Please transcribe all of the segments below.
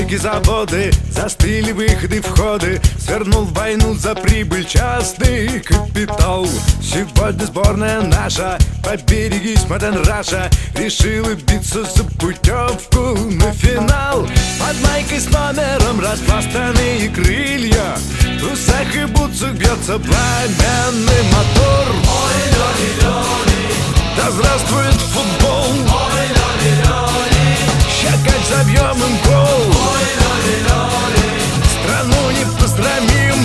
Стройки, заводы, застыли выходы, входы. Свернул в войну за прибыль частный капитал. Сегодня сборная наша, поберегись, Маден Раша, решила биться за путевку на финал. Под майкой с номером распластанные крылья, в трусах и бутсах бьется пламенный мотор. Да здравствует футбол! Щекоть забьем им гол! Страну не посрамим!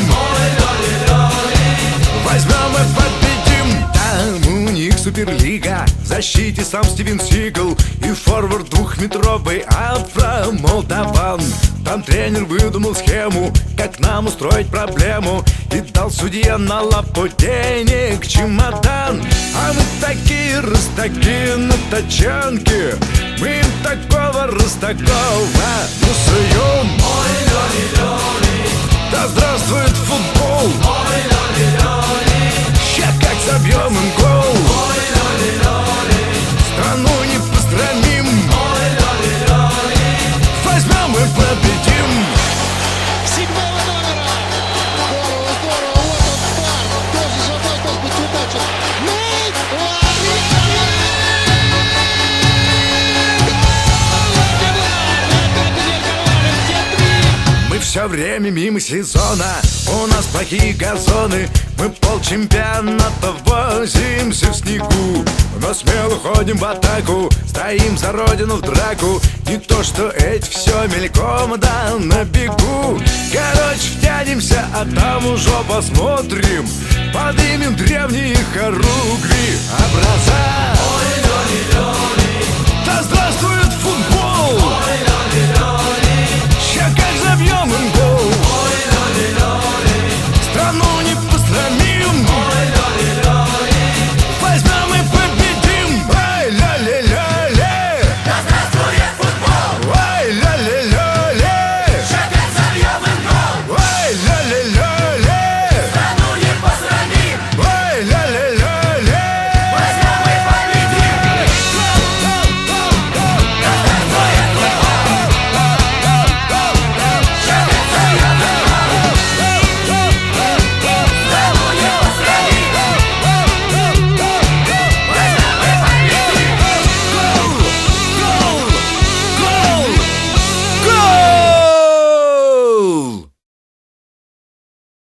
Возьмем и победим! Там у них Суперлига, в защите сам Стивен Сигал и форвард двухметровый Афро-Молдаван. Там тренер выдумал схему, как нам устроить проблему, и дал судье на лапу денег чемодан. А мы такие растаки на тачанке, мы им такого растакова насуем. Да здравствует футбол! Ща как забьем им гол! Страну не посрамим! Возьмем и победим! Седьмого номера! Здорово, здорово! Вот он старт! Тоже же должен быть удачен! Мы все время мимо сезона, у нас плохие газоны. Мы полчемпионата возимся в снегу, но смело ходим в атаку, стоим за родину в драку. Не то что эти все мельком, да на бегу. Короче, втянемся, а там уже посмотрим, поднимем древние хоругви образа. Да здравствует футбол!